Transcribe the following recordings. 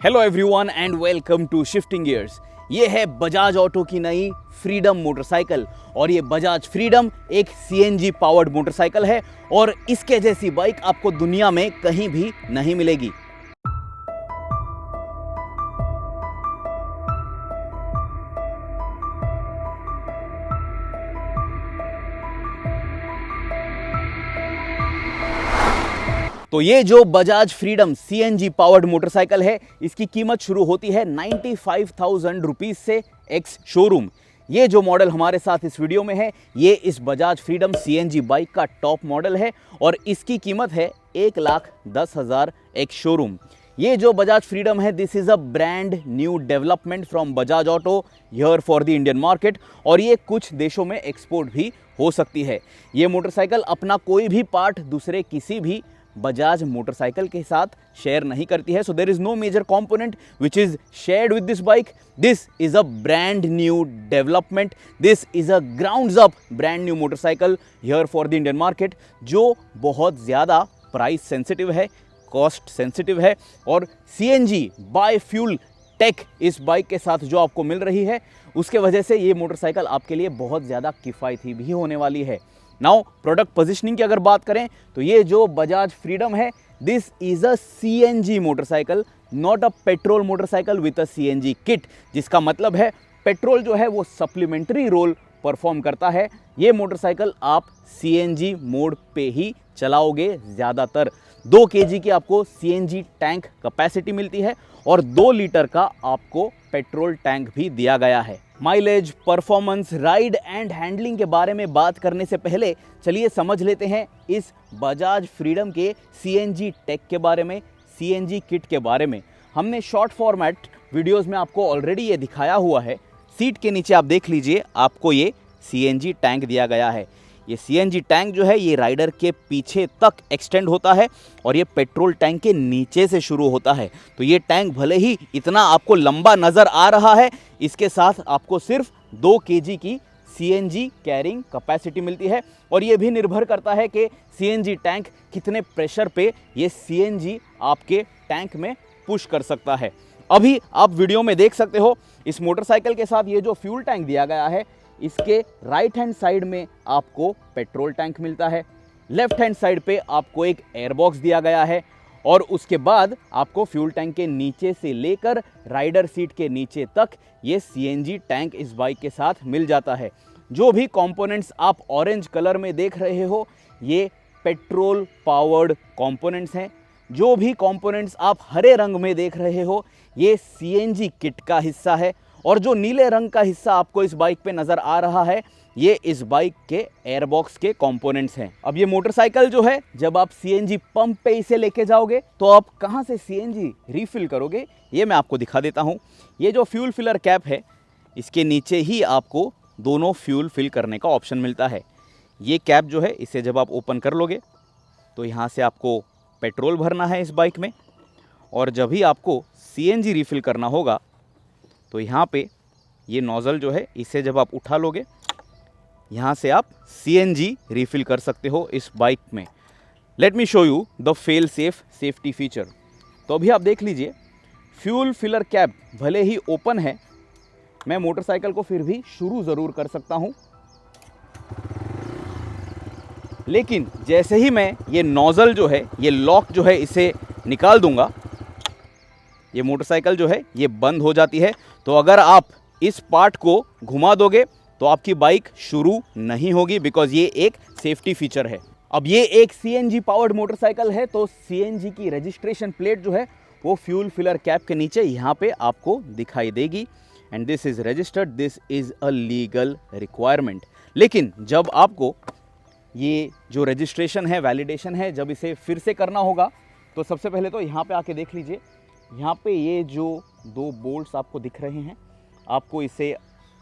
Hello everyone and welcome to shifting gears. ये है Bajaj auto की नई फ्रीडम मोटरसाइकिल और ये बजाज फ्रीडम एक सीएनजी पावर्ड मोटरसाइकिल है और इसके जैसी बाइक आपको दुनिया में कहीं भी नहीं मिलेगी। तो ये जो Bajaj Freedom CNG powered motorcycle है, इसकी कीमत शुरू होती है 95,000 रुपीज से एक्स शोरूम। ये जो मॉडल हमारे साथ इस वीडियो में है, ये इस बजाज फ्रीडम सीएनजी बाइक का टॉप मॉडल है और इसकी कीमत है 1,10,000 एक्स शोरूम। ये जो बजाज फ्रीडम है, this is a brand new development from Bajaj auto here for the Indian market और ये कुछ देशों में एक्सपोर्ट भी हो सकती है। ये मोटरसाइकिल अपना कोई भी पार्ट दूसरे किसी भी बजाज मोटरसाइकिल के साथ शेयर नहीं करती है। So there is no major component which is shared with this bike. This is a brand new development, this is a grounds up brand new motorcycle here for the Indian market, जो बहुत ज़्यादा price sensitive है, cost sensitive है और CNG bi fuel tech इस bike के साथ जो आपको मिल रही है, उसके वजह से ये मोटरसाइकिल आपके लिए बहुत ज़्यादा किफ़ायती भी होने वाली है। नाउ प्रोडक्ट पोजिशनिंग की अगर बात करें तो ये जो बजाज फ्रीडम है, this is a CNG motorcycle, not a petrol motorcycle with a CNG kit, जिसका मतलब है पेट्रोल जो है वो सप्लीमेंट्री रोल परफॉर्म करता है। ये मोटरसाइकिल आप सीएनजी मोड पे ही चलाओगे। ज़्यादातर 2 केजी की आपको सीएनजी टैंक कैपेसिटी मिलती है और 2 लीटर का आपको पेट्रोल टैंक भी दिया गया है। Mileage, performance, ride and handling के बारे में बात करने से पहले चलिए समझ लेते हैं इस बजाज फ्रीडम के सीएनजी टेक के बारे में, सीएनजी किट के बारे में। हमने शॉर्ट फॉर्मेट वीडियोस में आपको ऑलरेडी ये दिखाया हुआ है। सीट के नीचे आप देख लीजिए, आपको ये सीएनजी टैंक दिया गया है। ये सीएनजी टैंक जो है ये राइडर के पीछे तक एक्सटेंड होता है और ये पेट्रोल टैंक के नीचे से शुरू होता है। तो ये टैंक भले ही इतना आपको लंबा नज़र आ रहा है, इसके साथ आपको सिर्फ 2 केजी की सीएनजी कैरिंग कैपेसिटी मिलती है और ये भी निर्भर करता है कि सीएनजी टैंक कितने प्रेशर पे ये सीएनजी आपके टैंक में पुश कर सकता है। अभी आप वीडियो में देख सकते हो, इस मोटरसाइकिल के साथ ये जो फ्यूल टैंक दिया गया है, इसके राइट हैंड साइड में आपको पेट्रोल टैंक मिलता है, लेफ्ट हैंड साइड पे आपको एक एयरबॉक्स दिया गया है और उसके बाद आपको फ्यूल टैंक के नीचे से लेकर राइडर सीट के नीचे तक ये सीएनजी टैंक इस बाइक के साथ मिल जाता है। जो भी कंपोनेंट्स आप ऑरेंज कलर में देख रहे हो, ये पेट्रोल पावर्ड कंपोनेंट्स हैं। जो भी कंपोनेंट्स आप हरे रंग में देख रहे हो, ये सीएनजी किट का हिस्सा है और जो नीले रंग का हिस्सा आपको इस बाइक पे नज़र आ रहा है, ये इस बाइक के एयरबॉक्स के कंपोनेंट्स हैं। अब ये मोटरसाइकिल जो है, जब आप सीएनजी पंप पे इसे लेके जाओगे तो आप कहाँ से सीएनजी रिफिल करोगे, ये मैं आपको दिखा देता हूँ। ये जो फ्यूल फिलर कैप है, इसके नीचे ही आपको दोनों फ्यूल फिल करने का ऑप्शन मिलता है। ये कैप जो है, इसे जब आप ओपन कर लोगे तो यहाँ से आपको पेट्रोल भरना है इस बाइक में और जब भी आपको सीएनजी रिफिल करना होगा तो यहाँ पे ये नोज़ल जो है, इसे जब आप उठा लोगे, यहाँ से आप सीएनजी रिफिल कर सकते हो इस बाइक में। Late me show you the fail safe safety feature. तो अभी आप देख लीजिए, फ्यूल फिलर कैप भले ही ओपन है, मैं मोटरसाइकिल को फिर भी शुरू ज़रूर कर सकता हूँ, लेकिन जैसे ही मैं ये नोज़ल जो है, ये लॉक जो है, इसे निकाल दूंगा, ये मोटरसाइकिल जो है ये बंद हो जाती है। तो अगर आप इस पार्ट को घुमा दोगे तो आपकी बाइक शुरू नहीं होगी, बिकॉज ये एक सेफ्टी फीचर है। अब ये एक सीएनजी पावर्ड मोटरसाइकिल है, तो सीएनजी की रजिस्ट्रेशन प्लेट जो है वो फ्यूल फिलर कैप के नीचे यहाँ पे आपको दिखाई देगी and this is registered, this is a legal requirement. लेकिन जब आपको ये जो रजिस्ट्रेशन है, वैलिडेशन है, जब इसे फिर से करना होगा तो सबसे पहले तो यहाँ पे आके देख लीजिए, यहाँ पे ये जो 2 बोल्ट्स आपको दिख रहे हैं, आपको इसे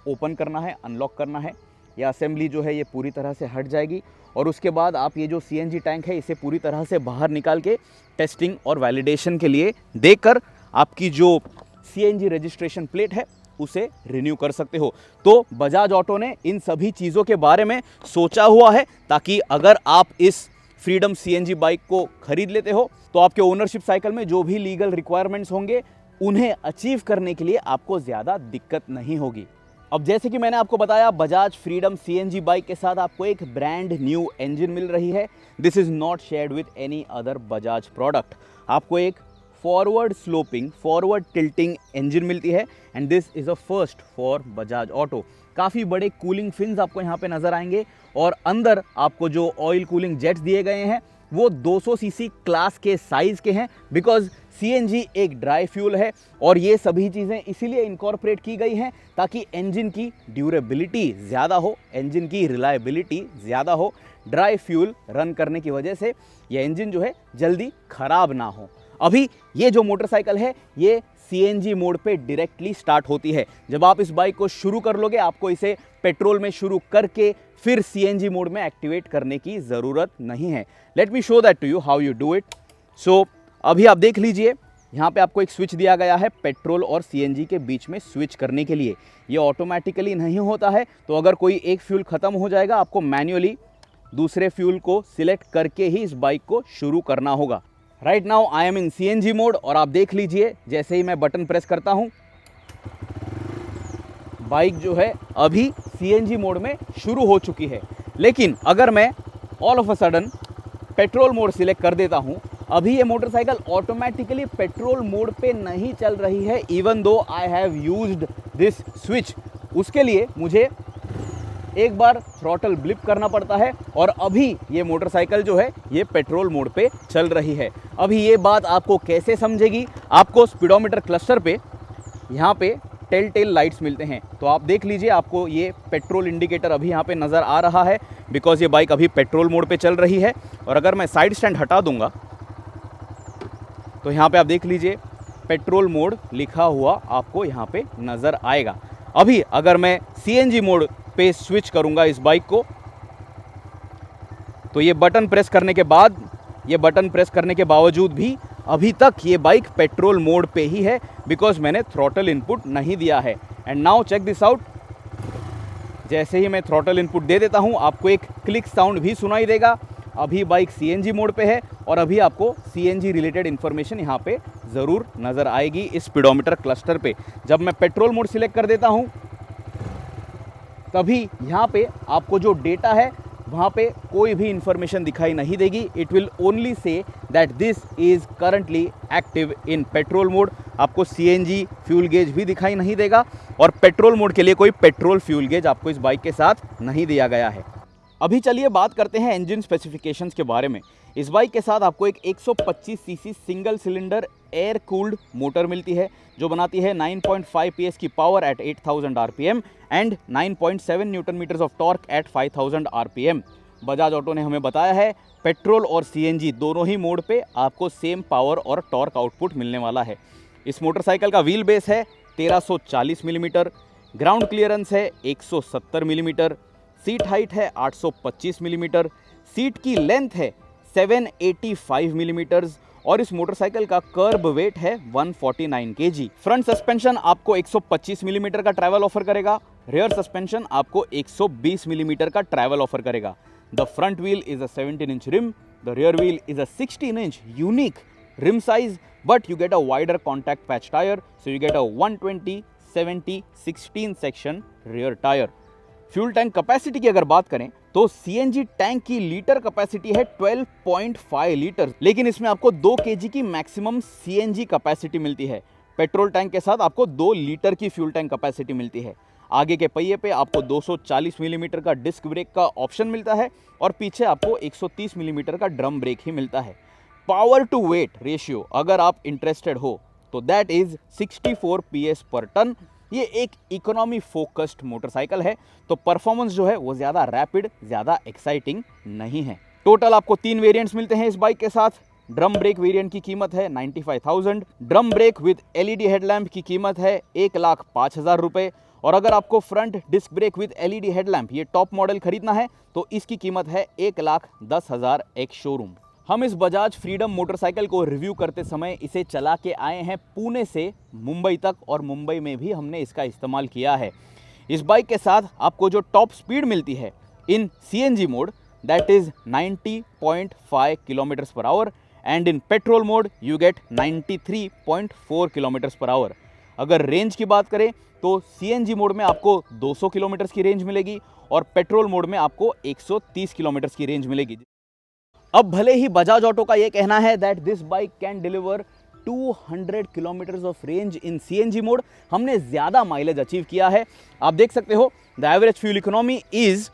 ओपन करना है, अनलॉक करना है। ये असेंबली जो है ये पूरी तरह से हट जाएगी और उसके बाद आप ये जो सीएनजी टैंक है, इसे पूरी तरह से बाहर निकाल के टेस्टिंग और वैलिडेशन के लिए देकर आपकी जो सीएनजी रजिस्ट्रेशन प्लेट है उसे रिन्यू कर सकते हो। तो बजाज ऑटो ने इन सभी चीज़ों के बारे में सोचा हुआ है ताकि अगर आप इस फ्रीडम सीएनजी बाइक को खरीद लेते हो तो आपके ओनरशिप साइकिल में जो भी लीगल रिक्वायरमेंट्स होंगे उन्हें अचीव करने के लिए आपको ज़्यादा दिक्कत नहीं होगी। अब जैसे कि मैंने आपको बताया, बजाज फ्रीडम सीएनजी बाइक के साथ आपको एक ब्रांड न्यू इंजन मिल रही है। This is not shared with any other Bajaj product. आपको एक forward sloping, forward tilting engine मिलती है and this is a first for Bajaj auto. काफ़ी बड़े कूलिंग फिन्स आपको यहाँ पे नज़र आएंगे और अंदर आपको जो ऑयल कूलिंग जेट्स दिए गए हैं वो 200 सीसी क्लास के साइज़ के हैं, बिकॉज सीएनजी एक ड्राई फ्यूल है और ये सभी चीज़ें इसीलिए इनकॉर्पोरेट की गई हैं ताकि इंजन की ड्यूरेबिलिटी ज़्यादा हो, इंजन की रिलायबिलिटी ज़्यादा हो। ड्राई फ्यूल रन करने की वजह से यह इंजन जो है जल्दी ख़राब ना हो। अभी ये जो मोटरसाइकिल है ये सीएनजी मोड पे डायरेक्टली स्टार्ट होती है। जब आप इस बाइक को शुरू कर लोगे, आपको इसे पेट्रोल में शुरू करके फिर सीएनजी मोड में एक्टिवेट करने की ज़रूरत नहीं है। Let me show that to you how you do it. So अभी आप देख लीजिए, यहाँ पे आपको एक स्विच दिया गया है पेट्रोल और सीएनजी के बीच में स्विच करने के लिए। ये ऑटोमेटिकली नहीं होता है, तो अगर कोई एक फ्यूल ख़त्म हो जाएगा, आपको मैन्युअली दूसरे फ्यूल को सिलेक्ट करके ही इस बाइक को शुरू करना होगा। Right now I am in CNG mode और आप देख लीजिए, जैसे ही मैं बटन प्रेस करता हूँ, बाइक जो है अभी सीएनजी मोड में शुरू हो चुकी है। लेकिन अगर मैं all of a sudden petrol mode select कर देता हूँ, अभी ये मोटरसाइकिल ऑटोमेटिकली पेट्रोल मोड पे नहीं चल रही है, even though I have used this switch. उसके लिए मुझे एक बार थ्रॉटल ब्लिप करना पड़ता है और अभी ये मोटरसाइकिल जो है ये पेट्रोल मोड पे चल रही है। अभी ये बात आपको कैसे समझेगी, आपको स्पीडोमीटर क्लस्टर पे यहाँ पे टेल लाइट्स मिलते हैं, तो आप देख लीजिए, आपको ये पेट्रोल इंडिकेटर अभी यहाँ पे नज़र आ रहा है, बिकॉज ये बाइक अभी पेट्रोल मोड पे चल रही है। और अगर मैं साइड स्टैंड हटा दूंगा तो यहाँ पे आप देख लीजिए पेट्रोल मोड लिखा हुआ आपको यहाँ पे नज़र आएगा। अभी अगर मैं सीएनजी मोड पे स्विच करूँगा इस बाइक को, तो ये बटन प्रेस करने के बावजूद भी अभी तक ये बाइक पेट्रोल मोड पे ही है, बिकॉज मैंने थ्रॉटल इनपुट नहीं दिया है। And now check this out, जैसे ही मैं थ्रॉटल इनपुट दे देता हूँ, आपको एक क्लिक साउंड भी सुनाई देगा। अभी बाइक सीएनजी मोड पे है और अभी आपको सीएनजी रिलेटेड इन्फॉर्मेशन यहाँ पे ज़रूर नज़र आएगी इस स्पीडोमीटर क्लस्टर पे। जब मैं पेट्रोल मोड सिलेक्ट कर देता हूँ, तभी यहाँ पे आपको जो डेटा है वहाँ पे कोई भी इंफॉर्मेशन दिखाई नहीं देगी। It will only say that this is currently active in petrol mode. आपको सीएनजी फ्यूल गेज भी दिखाई नहीं देगा और पेट्रोल मोड के लिए कोई पेट्रोल फ्यूल गेज आपको इस बाइक के साथ नहीं दिया गया है। अभी चलिए बात करते हैं इंजन स्पेसिफिकेशंस के बारे में। इस बाइक के साथ आपको एक 125 cc single cylinder air cooled motor मिलती है, जो बनाती है 9.5 PS की power at 8000 RPM and 9.7 Newton metres of torque at 5000 RPM। Bajaj Auto ने हमें बताया है पेट्रोल और सीएनजी दोनों ही मोड पे आपको सेम पावर और टॉर्क आउटपुट मिलने वाला है। इस मोटरसाइकिल का व्हील बेस है 1340 मिलीमीटर, ग्राउंड क्लियरेंस है 170 मिलीमीटर, सीट हाइट है 825 मिलीमीटर, सीट की लेंथ है 785 मिलीमीटर्स और इस मोटरसाइकिल का कर्ब वेट है 149 kg। फ्रंट सस्पेंशन आपको 125 मिलीमीटर का ट्रैवल ऑफर करेगा, रेयर सस्पेंशन आपको 120 मिलीमीटर का ट्रैवल ऑफर करेगा। The front wheel is a 17 inch rim, the rear wheel is a 16 inch unique rim size, but you get a wider contact patch tire, so you get a 120/70/16 section rear tire। Fuel tank capacity की अगर बात करें तो CNG tank की litre capacity है 12.5 litre, लेकिन इसमें आपको 2 kg की मैक्सिमम सीएनजी कैपेसिटी मिलती है। पेट्रोल टैंक के साथ आपको 2 लीटर की फ्यूल टैंक कैपेसिटी मिलती है। आगे के पहिए पे आपको 240 मिलीमीटर का डिस्क ब्रेक का ऑप्शन मिलता है और पीछे आपको 130 मिलीमीटर का ड्रम ब्रेक ही मिलता है। पावर टू वेट रेशियो अगर आप इंटरेस्टेड हो तो दैट इज 64 PS पर टन। ये एक इकोनॉमी फोकस्ड मोटरसाइकिल है, तो परफॉर्मेंस जो है वो ज़्यादा रैपिड, ज़्यादा एक्साइटिंग नहीं है। टोटल आपको 3 वेरिएंट्स मिलते हैं इस बाइक के साथ। ड्रम ब्रेक वेरिएंट की कीमत है 95,000, drum brake with LED headlamp की कीमत है 1,05,000 रुपये, और अगर आपको front disc brake with LED headlamp ये टॉप मॉडल खरीदना है तो इसकी कीमत है 1,10,000 एक शोरूम। हम इस बजाज फ्रीडम मोटरसाइकिल को रिव्यू करते समय इसे चला के आए हैं पुणे से मुंबई तक, और मुंबई में भी हमने इसका इस्तेमाल किया है। इस बाइक के साथ आपको जो टॉप स्पीड मिलती है in CNG mode that is 90.5 kilometres per hour and in petrol mode you get 93.4 kilometres per hour. अगर रेंज की बात करें तो सीएनजी मोड में आपको 200 किलोमीटर्स की रेंज मिलेगी और पेट्रोल मोड में आपको 130 किलोमीटर्स की रेंज मिलेगी। अब भले ही बजाज ऑटो का यह कहना है that this bike can deliver 200 kilometres of range in CNG mode, हमने ज्यादा माइलेज अचीव किया है। आप देख सकते हो the average fuel economy is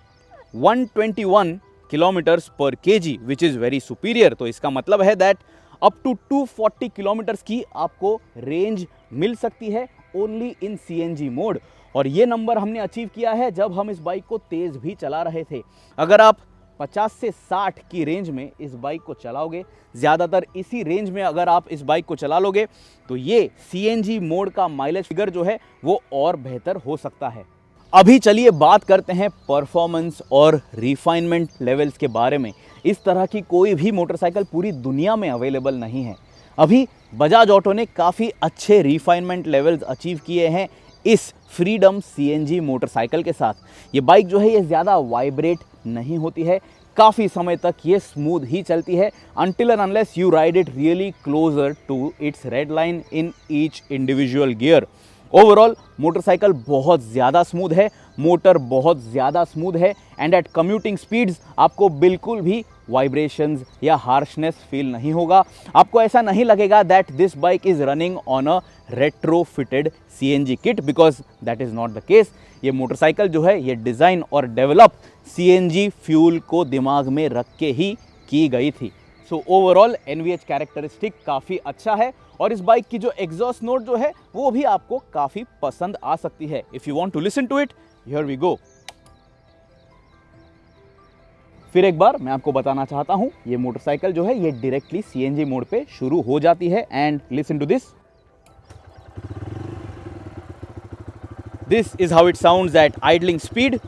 121 kilometres per KG which is very superior. तो इसका मतलब है दैट अप टू 240 किलोमीटर्स की आपको रेंज मिल सकती है ओनली इन सीएनजी मोड। और ये नंबर हमने अचीव किया है जब हम इस बाइक को तेज भी चला रहे थे। अगर आप 50 से 60 की रेंज में इस बाइक को चलाओगे, ज़्यादातर इसी रेंज में अगर आप इस बाइक को चला लोगे तो ये सीएनजी मोड का माइलेज फिगर जो है वो और बेहतर हो सकता है। अभी चलिए बात करते हैं परफॉर्मेंस और रिफाइनमेंट लेवल्स के बारे में। इस तरह की कोई भी मोटरसाइकिल पूरी दुनिया में अवेलेबल नहीं है। अभी बजाज ऑटो ने काफ़ी अच्छे रिफाइनमेंट लेवल्स अचीव किए हैं इस फ्रीडम सीएनजी मोटरसाइकिल के साथ। ये बाइक जो है ये ज़्यादा वाइब्रेट नहीं होती है, काफ़ी समय तक ये स्मूथ ही चलती है until and unless you ride it really closer to its red line in each individual gear। Overall motorcycle बहुत ज़्यादा स्मूथ है, मोटर बहुत ज़्यादा स्मूथ है एंड एट कम्यूटिंग स्पीड्स आपको बिल्कुल भी वाइब्रेशंस या हार्शनेस फील नहीं होगा। आपको ऐसा नहीं लगेगा that this bike is running on a retrofitted CNG kit, because that is not the case. ये मोटरसाइकिल जो है ये डिज़ाइन और डेवलप सीएनजी फ्यूल को दिमाग में रख के ही की गई थी। सो ओवरऑल एनवीएच कैरेक्टरिस्टिक काफ़ी अच्छा है और इस बाइक की जो एग्जॉस्ट नोट जो है वो भी आपको काफ़ी पसंद आ सकती है। If you want to listen to it, here we go. फिर एक बार मैं आपको बताना चाहता हूं, ये मोटरसाइकिल जो है ये डायरेक्टली सीएनजी मोड पे शुरू हो जाती है and listen to this. This is how it sounds at idling speed.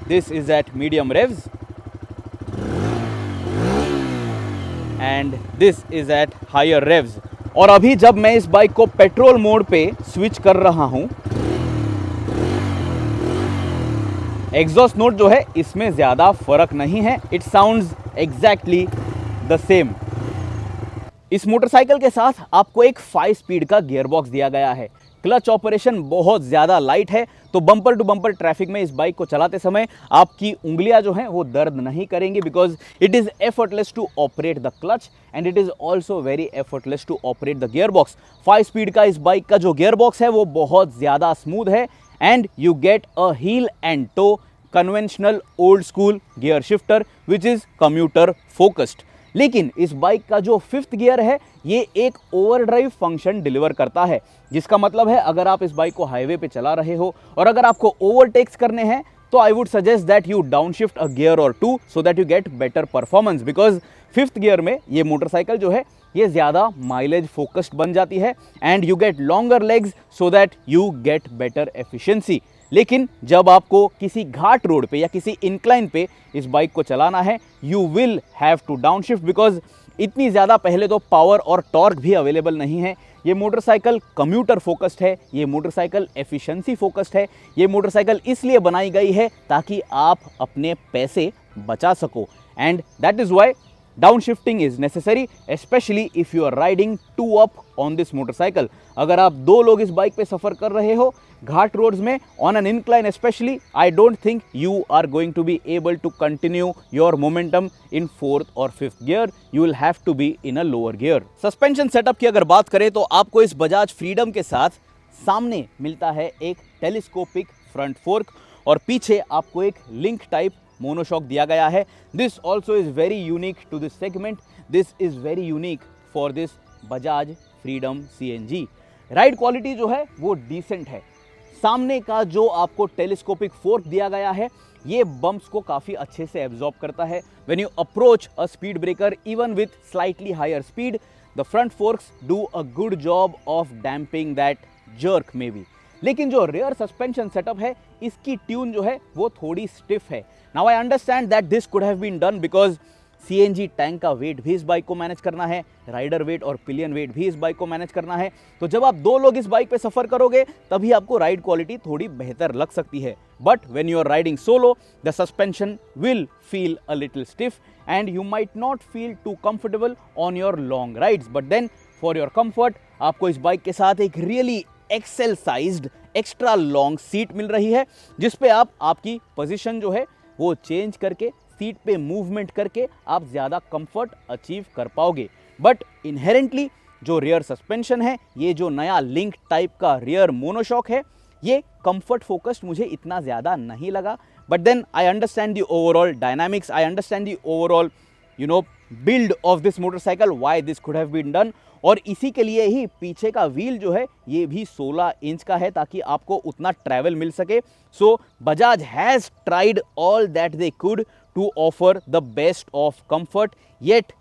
This is at medium revs and this is at higher revs। और अभी जब मैं इस बाइक को पेट्रोल मोड पे स्विच कर रहा हूं, एग्जॉस्ट नोट जो है इसमें ज़्यादा फर्क नहीं है, it sounds exactly the same. इस मोटरसाइकिल के साथ आपको एक 5 स्पीड का गियर बॉक्स दिया गया है। क्लच ऑपरेशन बहुत ज़्यादा लाइट है, तो बम्पर टू बम्पर ट्रैफिक में इस बाइक को चलाते समय आपकी उंगलियां जो हैं वो दर्द नहीं करेंगी, because it is effortless to operate the clutch and it is also very effortless to operate the gearbox. 5 speed का इस बाइक का जो गियर बॉक्स है वो बहुत ज़्यादा स्मूथ है and you get a heel and toe conventional old school gear shifter which is commuter focused. लेकिन इस बाइक का जो 5th गियर है ये एक ओवरड्राइव फंक्शन डिलीवर करता है, जिसका मतलब है अगर आप इस बाइक को हाईवे पे चला रहे हो और अगर आपको ओवरटेक्स करने हैं तो I would suggest that you downshift a gear और 2 so that you get better performance, because 5th gear में ये मोटरसाइकिल जो है ये ज़्यादा माइलेज फोकस्ड बन जाती है and you gate longer legs so that you get better efficiency. लेकिन जब आपको किसी घाट रोड पे या किसी इंक्लाइन पे इस बाइक को चलाना है, you will have to downshift, because इतनी ज़्यादा पहले तो पावर और टॉर्क भी अवेलेबल नहीं है। ये मोटरसाइकिल कम्यूटर फोकस्ड है, ये मोटरसाइकिल एफिशिएंसी फोकस्ड है, ये मोटरसाइकिल इसलिए बनाई गई है ताकि आप अपने पैसे बचा सको and that is why downshifting is necessary, especially if you are riding 2 up on this motorcycle. अगर आप 2 लोग इस बाइक पे सफर कर रहे हो घाट रोड्स में on an incline especially, I don't think you are going to be able to continue your momentum in 4th और 5th gear, you will have to be in a lower gear. Suspension setup की अगर बात करें तो आपको इस Bajaj Freedom के साथ सामने मिलता है एक टेलीस्कोपिक फ्रंट फोर्क और पीछे आपको एक लिंक टाइप मोनोशॉक दिया गया है। This also is very unique to this segment, this is very unique for this Bajaj Freedom CNG. Ride quality जो है वो डिसेंट है। सामने का जो आपको टेलीस्कोपिक फोर्क दिया गया है ये बम्प्स को काफ़ी अच्छे से एब्जॉर्ब करता है। When you approach a speed breaker even with slightly higher speed, the front forks do a good job of damping that jerk may be. लेकिन जो रेयर सस्पेंशन सेटअप है इसकी ट्यून जो है वो थोड़ी स्टिफ है। Now I understand that this could have been done because CNG tank का वेट भी इस बाइक को मैनेज करना है, राइडर वेट और पिलियन वेट भी इस बाइक को मैनेज करना है। तो जब आप 2 लोग इस बाइक पे सफर करोगे तभी आपको राइड क्वालिटी थोड़ी बेहतर लग सकती है। But when you are riding solo, the suspension will feel a little stiff and you might not feel too comfortable on your long rides. But then for your comfort आपको इस bike के साथ एक really XL sized extra long seat मिल रही है, जिस पे आप आपकी पोजीशन जो है वो चेंज करके सीट पे मूवमेंट करके आप ज़्यादा कंफर्ट अचीव कर पाओगे। बट इनहेरेंटली जो रियर सस्पेंशन है, ये जो नया लिंक टाइप का रियर मोनोशॉक है, ये कंफर्ट फोकस्ड मुझे इतना ज़्यादा नहीं लगा। But then I understand the overall dynamics, I understand the overall build of this motorcycle, why this could have been done. और इसी के लिए ही पीछे का व्हील जो है ये भी 16 इंच का है ताकि आपको उतना ट्रैवल मिल सके। So Bajaj has tried all that they could to offer the best of comfort, yet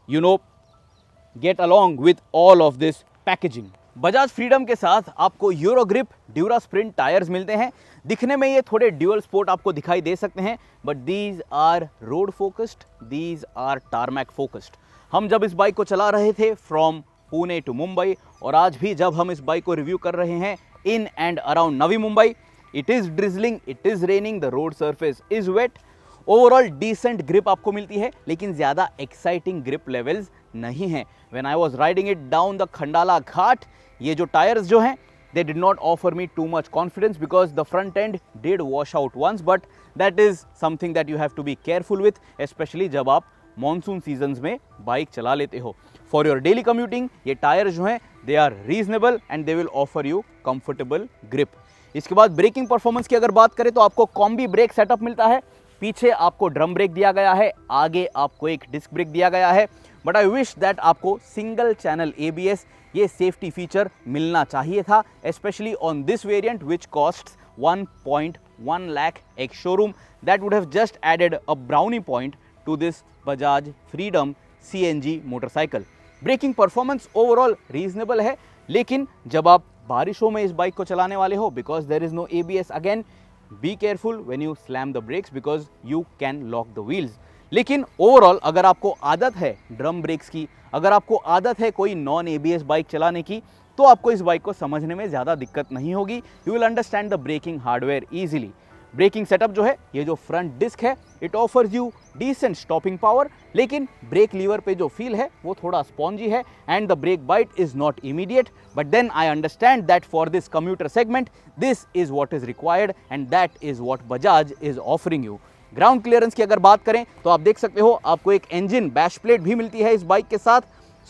get along with all of this packaging. Bajaj Freedom के साथ आपको Euro Grip Dura Sprint tyres मिलते हैं। दिखने में ये थोड़े ड्यूअल स्पोर्ट आपको दिखाई दे सकते हैं, but these are road focused, these are tarmac focused. हम जब इस बाइक को चला रहे थे फ्रॉम पुणे टू मुंबई, और आज भी जब हम इस बाइक को रिव्यू कर रहे हैं in and around Navi Mumbai, it is drizzling, it is raining, the road surface is wet. Overall decent grip आपको मिलती है, लेकिन ज़्यादा एक्साइटिंग ग्रिप लेवल्स नहीं है। When I was riding it down the Khandala Ghat, ये जो टायर्स जो हैं they did not offer me too much confidence because the front end did wash out once, but that is something that you have to be careful with, especially जब आप monsoon seasons में bike चला लेते हो। For your daily commuting ये tyre जो हैं they are reasonable and they will offer you comfortable grip. इसके बाद ब्रेकिंग परफॉर्मेंस की अगर बात करें तो आपको कॉम्बी ब्रेक सेटअप मिलता है। पीछे आपको ड्रम ब्रेक दिया गया है, आगे आपको एक डिस्क ब्रेक दिया गया है। बट आई विश दैट आपको सिंगल चैनल ABS ये सेफ्टी फीचर मिलना चाहिए था, especially on this variant which costs 1.1 lakh ex showroom. That would have just added a brownie point to this Bajaj Freedom CNG motorcycle. Braking performance overall reasonable है, लेकिन जब आप बारिशों में इस बाइक को चलाने वाले हो, because there is no ABS, again be careful when you slam the brakes because you can lock the wheels. लेकिन ओवरऑल अगर आपको आदत है ड्रम ब्रेक्स की, अगर आपको आदत है कोई नॉन ABS बाइक चलाने की, तो आपको इस बाइक को समझने में ज़्यादा दिक्कत नहीं होगी। You will understand the braking hardware easily. Braking setup जो है, ये जो फ्रंट डिस्क है, it offers you decent stopping power, लेकिन ब्रेक लीवर पे जो फील है वो थोड़ा स्पॉन्जी है and the brake bite is not immediate. But then I understand that for this commuter segment this is what is required and that is what Bajaj is offering you. Ground clearance की अगर बात करें तो आप देख सकते हो आपको एक इंजन बैश प्लेट भी मिलती है इस बाइक के साथ,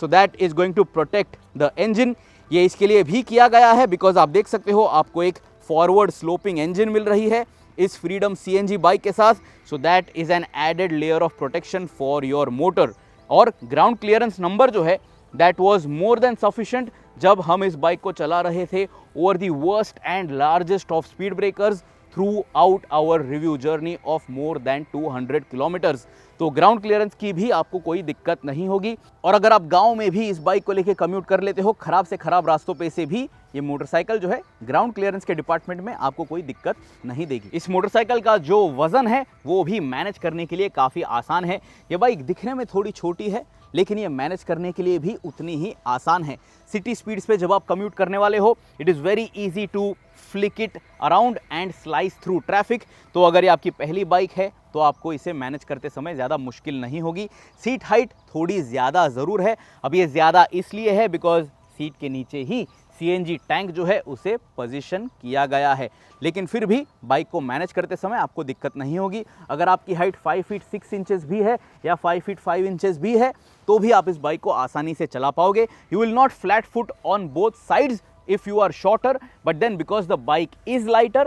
so that is going to protect the engine. ये इसके लिए भी किया गया है बिकॉज आप देख सकते हो आपको एक फॉरवर्ड स्लोपिंग इंजन मिल रही है इस फ्रीडम CNG बाइक के साथ, so that is an added layer of protection for your motor. और ग्राउंड क्लियरेंस नंबर जो है that was more than sufficient जब हम इस बाइक को चला रहे थे over the worst and largest of speed breakers throughout our review journey of more than 200 kilometres. तो ग्राउंड क्लियरेंस की भी आपको कोई दिक्कत नहीं होगी। और अगर आप गांव में भी इस बाइक को लेके कम्यूट कर लेते हो खराब से खराब रास्तों पे से भी, ये मोटरसाइकिल जो है ग्राउंड क्लियरेंस के डिपार्टमेंट में आपको कोई दिक्कत नहीं देगी। इस मोटरसाइकिल का जो वजन है वो भी मैनेज करने के लिए काफ़ी आसान है। ये बाइक दिखने में थोड़ी छोटी है, लेकिन ये मैनेज करने के लिए भी उतनी ही आसान है। सिटी स्पीड्स पे जब आप कम्यूट करने वाले हो, it is very easy to flick it around and slice through traffic. तो अगर ये आपकी पहली बाइक है तो आपको इसे मैनेज करते समय ज़्यादा मुश्किल नहीं होगी। सीट हाइट थोड़ी ज़्यादा ज़रूर है, अब ये ज़्यादा इसलिए है बिकॉज सीट के नीचे ही CNG टैंक जो है उसे पोजीशन किया गया है, लेकिन फिर भी बाइक को मैनेज करते समय आपको दिक्कत नहीं होगी। अगर आपकी हाइट 5 फीट 6 इंचेस भी है या 5 फीट 5 इंचेस भी है तो भी आप इस बाइक को आसानी से चला पाओगे। You will not flat foot on both sides if you are shorter, but then because the bike is lighter,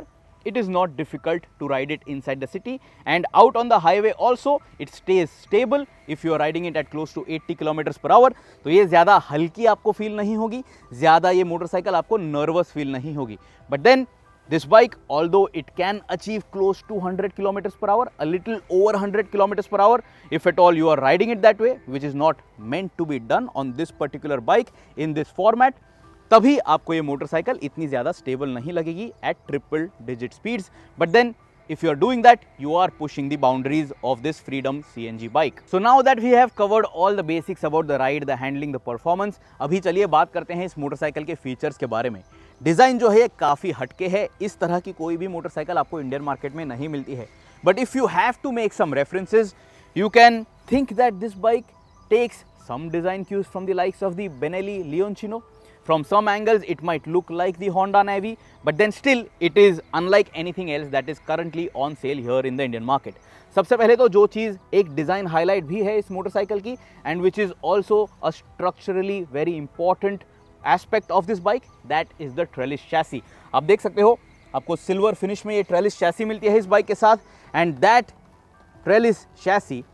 it is not difficult to ride it inside the city and out on the highway also it stays stable if you are riding it at close to 80 kilometers per hour। तो ये ज़्यादा हल्की आपको feel नहीं होगी, ज़्यादा ये motorcycle आपको नर्वस फील नहीं होगी। But then this bike, although it can achieve close to 100 kilometers per hour, a little over 100 kilometers per hour, if at all you are riding it that way, which is not meant to be done on this particular bike in this format, तभी आपको ये motorcycle इतनी ज़्यादा stable नहीं लगेगी at triple digit speeds. But then if you are doing that, you are pushing the boundaries of this Freedom CNG bike. So now that we have covered all the basics about the ride, the handling, the performance, अभी चलिए बात करते हैं इस motorcycle के features के बारे में। डिज़ाइन जो है काफ़ी हटके है, इस तरह की कोई भी मोटरसाइकिल आपको इंडियन मार्केट में नहीं मिलती है। But if you have to make some references, you can think that this bike takes some design cues from the likes of the Benelli Leoncino. From some angles it might look like the Honda Navi, but then still it is unlike anything else that is currently on sale here in the Indian market. सबसे पहले तो जो चीज़ एक design highlight भी है इस motorcycle की, and which is also a structurally very important aspect of this bike, that is the trellis chassis. आप देख सकते हो आपको सिल्वर फिनिश में ये ट्रेलिस चैसी मिलती है इस बाइक के साथ, and that trellis chassis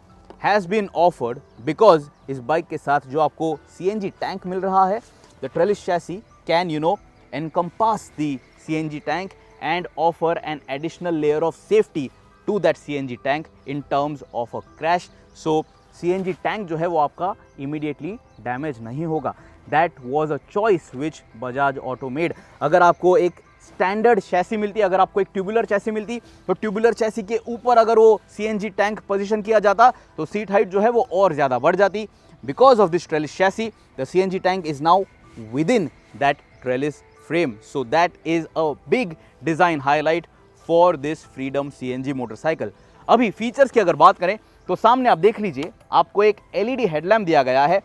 has been offered because इस बाइक के साथ जो आपको CNG टैंक मिल रहा है, the trellis chassis can encompass the CNG tank and offer an additional layer of safety to that CNG tank in terms of a crash. So CNG tank जो है वो आपका immediately damage नहीं होगा. That was a choice which Bajaj Auto made. अगर आपको एक standard chassis मिलती, अगर आपको एक ट्यूबुलर चैसी मिलती, तो ट्यूबुलर चैसी के ऊपर अगर वो CNG टैंक पोजीशन किया जाता तो सीट हाइट जो है वो और ज़्यादा बढ़ जाती. Because of this trellis chassis, the CNG tank is now with in that trellis frame. So that is a big design highlight for this Freedom CNG motorcycle. अभी फीचर्स की अगर बात करें तो सामने आप देख लीजिए आपको एक LED हेडलैम्प दिया गया है,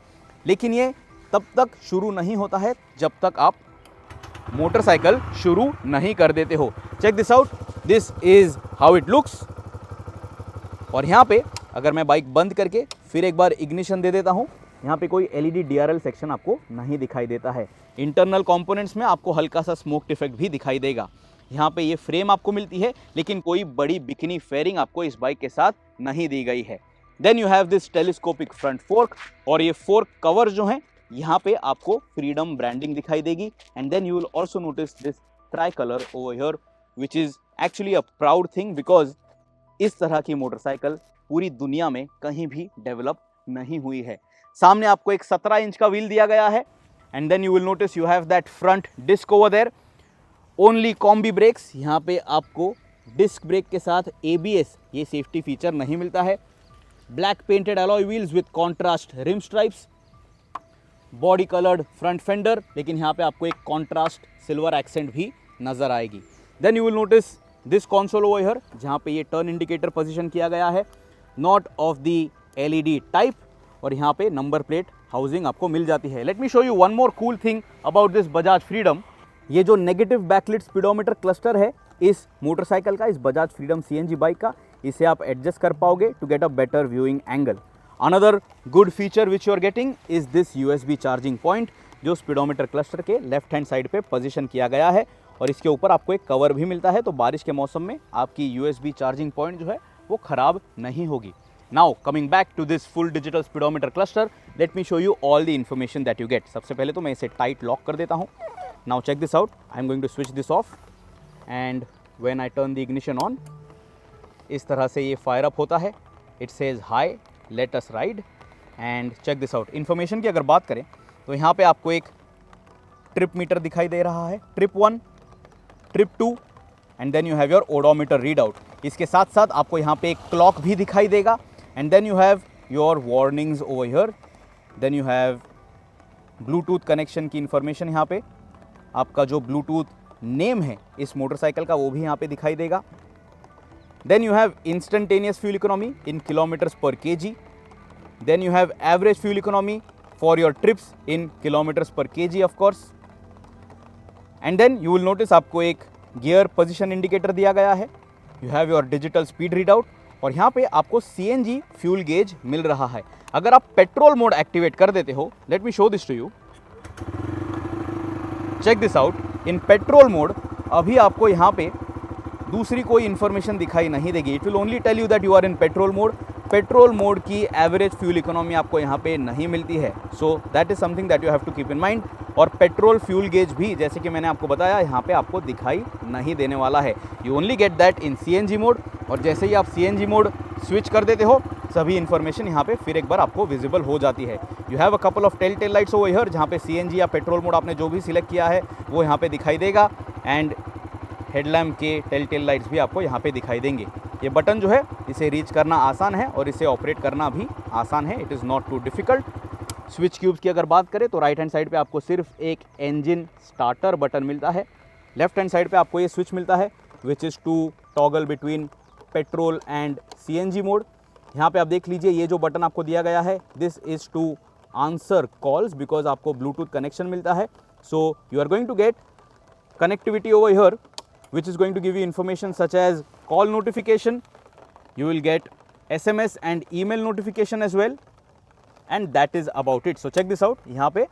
लेकिन ये तब तक शुरू नहीं होता है जब तक आप मोटरसाइकिल शुरू नहीं कर देते हो. Check this out, this is how it looks. और यहाँ पे अगर मैं बाइक बंद करके फिर एक बार इग्निशन दे देता हूँ, यहाँ पे कोई LED DRL सेक्शन आपको नहीं दिखाई देता है. इंटरनल कंपोनेंट्स में आपको हल्का सा स्मोक इफेक्ट भी दिखाई देगा. यहाँ पे ये फ्रेम आपको मिलती है, लेकिन कोई बड़ी बिकनी फेयरिंग आपको इस बाइक के साथ नहीं दी गई है. Then you have this telescopic front fork, और ये फोर्क कवर जो है यहाँ पे आपको फ्रीडम ब्रांडिंग दिखाई देगी. And then you will also notice this tri colour over here, which is actually a proud thing, because इस तरह की मोटरसाइकिल पूरी दुनिया में कहीं भी डेवलप नहीं हुई है. सामने आपको एक 17 इंच का व्हील दिया गया है, and then you will notice you have that front disc over there. Only combi brakes, यहाँ पे आपको डिस्क ब्रेक के साथ ABS ये सेफ्टी फीचर नहीं मिलता है. Black painted alloy wheels with contrast rim stripes, body coloured front fender, लेकिन यहाँ पे आपको एक कॉन्ट्रास्ट सिल्वर एक्सेंट भी नजर आएगी. Then you will notice this console over here, जहाँ पे ये टर्न इंडिकेटर पोजीशन किया गया है, not of the LED type, और यहाँ पे नंबर प्लेट हाउसिंग आपको मिल जाती है. Let me show you one more cool thing about this Bajaj freedom. ये जो नेगेटिव बैकलिट स्पीडोमीटर क्लस्टर है इस मोटरसाइकिल का, इस बजाज फ्रीडम CNG बाइक का, इसे आप एडजस्ट कर पाओगे to get a better viewing angle. Another good feature which you are getting is this USB charging point, जो स्पीडोमीटर क्लस्टर के लेफ्ट हैंड साइड पे पोजीशन किया गया है, और इसके ऊपर आपको एक कवर भी मिलता है, तो बारिश के मौसम में आपकी USB चार्जिंग पॉइंट जो है वो खराब नहीं होगी. Now coming back to this full digital speedometer cluster, let me show you all the information that you get. सबसे पहले तो मैं इसे टाइट लॉक कर देता हूँ. Now check this out. I am going to switch this off, and when I turn the ignition on, इस तरह से ये फायर अप होता है. It says hi, let us ride, and check this out. Information की अगर बात करें तो यहाँ पे आपको एक ट्रिप मीटर दिखाई दे रहा है, trip 1, trip 2, and then you have your odometer read out. इसके साथ साथ आपको यहाँ पे एक क्लॉक भी दिखाई देगा, and then you have your warnings over here. Then you have Bluetooth connection की इंफॉर्मेशन, यहाँ पे आपका जो ब्लूटूथ नेम है इस मोटरसाइकिल का वो भी यहाँ पे दिखाई देगा. Then you have instantaneous fuel economy in kilometres per kg. Then you have average fuel economy for your trips in kilometres per kg of course. And then you will notice आपको एक gear position indicator दिया गया है. You have your digital speed read out, और यहाँ पे आपको CNG fuel gauge मिल रहा है. अगर आप पेट्रोल मोड एक्टिवेट कर देते हो, let me show this to you, check this out. In petrol mode अभी आपको यहाँ पे दूसरी कोई इन्फॉर्मेशन दिखाई नहीं देगी. It will only tell you that you are in petrol mode. Petrol mode की एवरेज फ्यूल इकोनॉमी आपको यहाँ पे नहीं मिलती है. So that is something that you have to keep in mind. और पेट्रोल फ्यूल गेज भी, जैसे कि मैंने आपको बताया, यहाँ पे आपको दिखाई नहीं देने वाला है. You only get that in CNG mode, और जैसे ही आप CNG मोड स्विच कर देते हो, सभी इन्फॉर्मेशन यहाँ पे फिर एक बार आपको विजिबल हो जाती है. You have a couple of tail lights over here, जहाँ पे CNG या पेट्रोल मोड आपने जो भी सिलेक्ट किया है वो यहाँ पे दिखाई देगा. एंड हेडलैम्प के टेल लाइट्स भी आपको यहाँ पे दिखाई देंगे। ये बटन जो है इसे रीच करना आसान है और इसे ऑपरेट करना भी आसान है, it is not too difficult. Switch cubes की अगर बात करें तो राइट हैंड साइड पे आपको सिर्फ एक इंजन स्टार्टर बटन मिलता है। लेफ्ट हैंड साइड पे आपको ये स्विच मिलता है which is to toggle between petrol and CNG mode. यहाँ पे आप देख लीजिए ये जो बटन आपको दिया गया है, this is to answer calls because आपको ब्लूटूथ कनेक्शन मिलता है। So you are going to get connectivity over here which is going to give you information such as call notification, you will get SMS and email notification as well, and that is about it. So check this out, यहाँ पे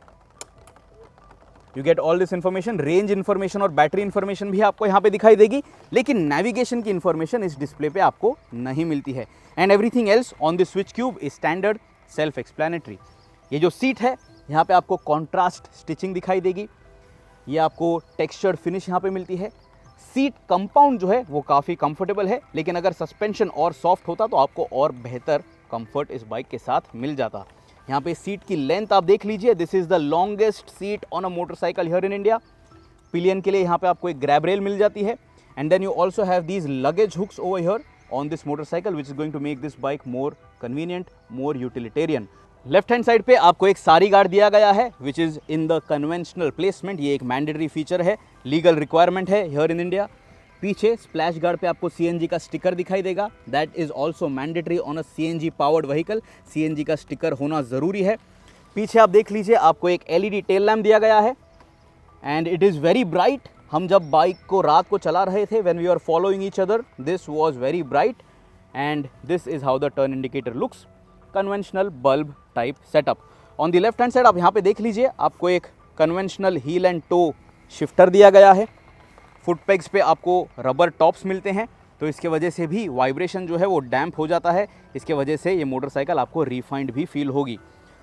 you get all this information, range information और battery information भी आपको यहाँ पे दिखाई देगी, लेकिन navigation की information इस display पे आपको नहीं मिलती है। and everything else on the switch cube is standard self explanatory। ये जो सीट है यहाँ पे आपको contrast stitching दिखाई देगी, ये आपको टेक्सचर्ड फिनिश यहाँ पे मिलती है। सीट कंपाउंड जो है वो काफ़ी कंफर्टेबल है, लेकिन अगर सस्पेंशन और सॉफ्ट होता तो आपको और बेहतर कंफर्ट इस बाइक के साथ मिल जाता। यहाँ पे सीट की लेंथ आप देख लीजिए, this is the longest seat on a motorcycle here in India. Pillion के लिए यहाँ पे आपको एक ग्रैब रेल मिल जाती है, and then you also have these luggage hooks over here on this motorcycle which is going to make this bike more convenient, more utilitarian. Left hand side पे आपको एक सारी गार्ड दिया गया है which is in the conventional placement. ये एक mandatory feature है, legal requirement है हियर इन इंडिया। पीछे स्प्लैश गार्ड पे आपको CNG का स्टिकर दिखाई देगा, that is also mandatory on a CNG powered vehicle. CNG का स्टिकर होना ज़रूरी है। पीछे आप देख लीजिए आपको एक LED टेल लैम्प दिया गया है and it is very bright. हम जब बाइक को रात को चला रहे थे when we are following each other, this was very bright and this is how the turn indicator looks, conventional bulb type setup. On the left hand side आप यहाँ पे देख लीजिए आपको एक conventional heel and toe shifter दिया गया है। फुट पेग्स पे आपको रबर टॉप्स मिलते हैं, तो इसके वजह से भी वाइब्रेशन जो है वो डैम्प हो जाता है। इसके वजह से ये मोटरसाइकिल आपको रिफाइंड भी फील होगी।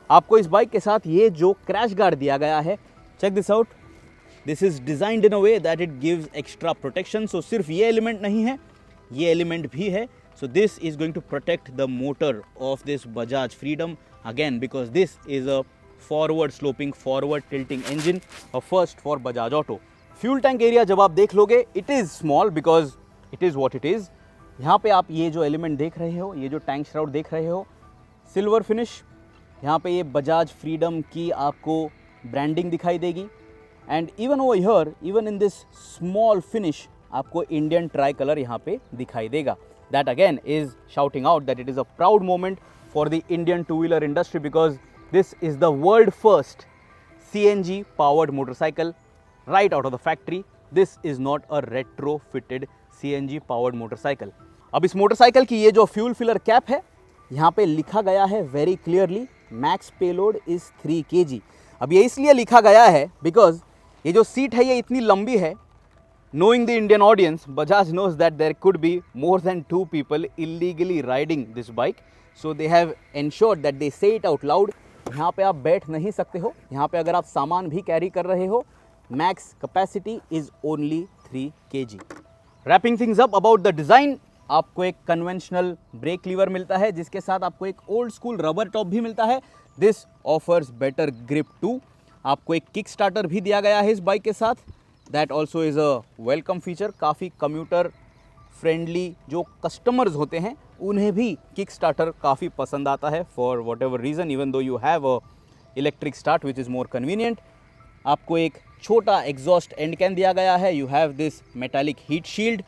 आपको इस बाइक के साथ ये जो क्रैश गार्ड दिया गया है, check this out, this is designed in a way that it gives extra protection. So सिर्फ ये एलिमेंट नहीं है, ये एलिमेंट भी है। So this is going to protect the motor of this Bajaj Freedom again because this is a forward sloping, forward tilting engine, a first for Bajaj Auto. Fuel tank area जब आप देख लोगे, it is small because it is what it is. यहाँ पे आप ये जो element देख रहे हो, ये जो टैंक श्राउड देख रहे हो, सिल्वर फिनिश, यहाँ पे ये Bajaj Freedom की आपको ब्रांडिंग दिखाई देगी। And even over here, even in this small finish आपको इंडियन ट्राई कलर यहाँ पे दिखाई देगा। That again is shouting out that it is a proud moment for the Indian two-wheeler industry because this is the world first CNG powered motorcycle right out of the factory. This is not a retrofitted CNG powered motorcycle. अब इस motorcycle की ये जो fuel filler cap है, यहाँ पे लिखा गया है very clearly max payload is 3 kg। अब ये इसलिए लिखा गया है बिकॉज ये जो सीट है ये इतनी लंबी है। Knowing the Indian audience, Bajaj knows that there could be more than 2 people illegally riding this bike. So they have ensured that they say it out loud. यहाँ पे आप बैठ नहीं सकते हो, यहाँ पे अगर आप सामान भी कैरी कर रहे हो, max capacity is only 3 kg. Wrapping things up about the design, आपको एक कन्वेंशनल ब्रेक लीवर मिलता है जिसके साथ आपको एक ओल्ड स्कूल रबर टॉप भी मिलता है। This offers better grip too. आपको एक किक स्टार्टर भी दिया गया है इस बाइक के साथ, that also is a welcome feature. काफ़ी कम्यूटर फ्रेंडली जो कस्टमर्स होते हैं उन्हें भी किक स्टार्टर काफ़ी पसंद आता है for whatever reason, even though you have a electric start which is more convenient. आपको एक छोटा एग्जॉस्ट एंड कैन दिया गया है, you have this metallic heat shield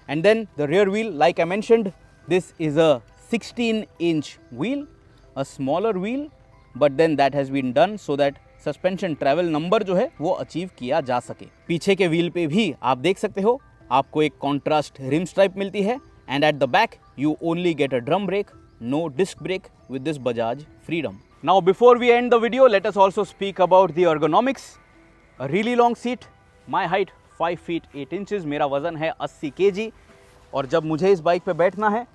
and then the rear wheel like I mentioned, this is a 16-inch wheel, a smaller wheel, but then that has been done so that suspension travel number जो है वो achieve किया जा सके। पीछे के wheel पे भी आप देख सकते हो आपको एक कॉन्ट्रास्ट रिम स्ट्राइप मिलती है and at the back you only get a drum brake, no disc brake with this Bajaj Freedom. Now before we end the video let us also speak about the ergonomics। A really long seat, my height 5 feet 8 inches, मेरा वजन है 80 kg और जब मुझे इस bike पे बैठना है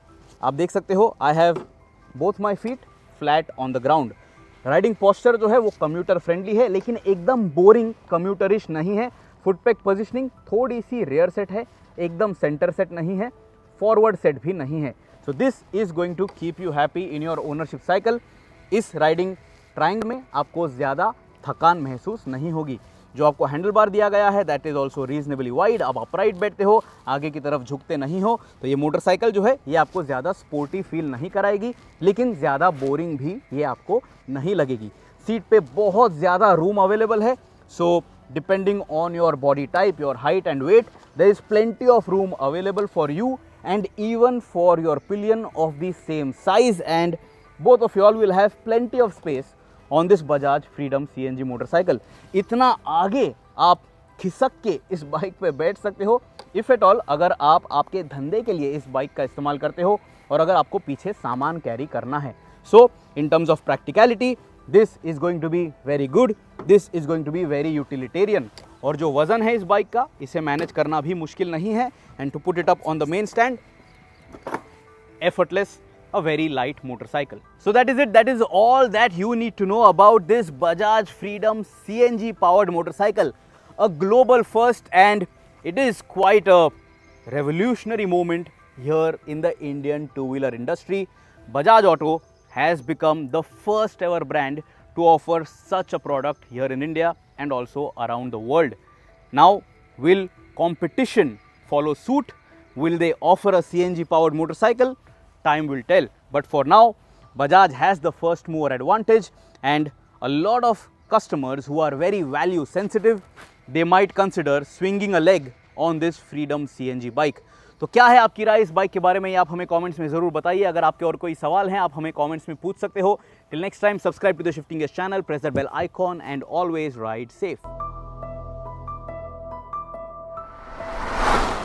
आप देख सकते हो I have both my feet flat on the ground. Riding posture जो है वो कम्यूटर फ्रेंडली है लेकिन एकदम बोरिंग कम्यूटरिश नहीं है। फुटपैक पोजीशनिंग थोड़ी सी रेयर सेट है, एकदम सेंटर सेट नहीं है, फॉरवर्ड सेट भी नहीं है। So this is going to keep you happy in your ownership cycle. इस राइडिंग ट्राइंग में आपको ज़्यादा थकान महसूस नहीं होगी। जो आपको हैंडल बार दिया गया है that is also reasonably wide. अब अपराइट बैठते हो, आगे की तरफ झुकते नहीं हो, तो ये मोटरसाइकिल जो है ये आपको ज़्यादा स्पोर्टी फील नहीं कराएगी, लेकिन ज़्यादा बोरिंग भी ये आपको नहीं लगेगी। सीट पे बहुत ज़्यादा रूम अवेलेबल है, so depending on your body type, your height and weight, there is plenty of room available for you and even for your pillion of the same size, and both of you all will have plenty of space on this Bajaj Freedom CNG motorcycle. इतना आगे आप खिसक के इस bike पे बैठ सकते हो इफ़ एट ऑल, अगर आप आपके धंधे के लिए इस बाइक का इस्तेमाल करते हो और अगर आपको पीछे सामान कैरी करना है। So in terms of practicality this is going to be very good, this is going to be very utilitarian. और जो वज़न है इस बाइक का, इसे मैनेज करना भी मुश्किल नहीं है। And to put it up on the main stand, effortless, a very light motorcycle. So that is it. That is all that you need to know about this Bajaj Freedom CNG powered motorcycle. A global first, and it is quite a revolutionary moment here in the Indian two-wheeler industry. Bajaj Auto has become the first ever brand to offer such a product here in India and also around the world. Now, will competition follow suit? Will they offer a CNG powered motorcycle? Time will tell. But for now, Bajaj has the first mover advantage, and a lot of customers who are very value sensitive, they might consider swinging a leg on this Freedom CNG bike. तो क्या है आपकी राय इस bike के बारे में, आप हमें कमेंट्स में ज़रूर बताइए। अगर आपके और कोई सवाल हैं आप हमें कमेंट्स में पूछ सकते हो। Till next time, subscribe to the Shifting Edge channel, press the bell icon, and always ride safe.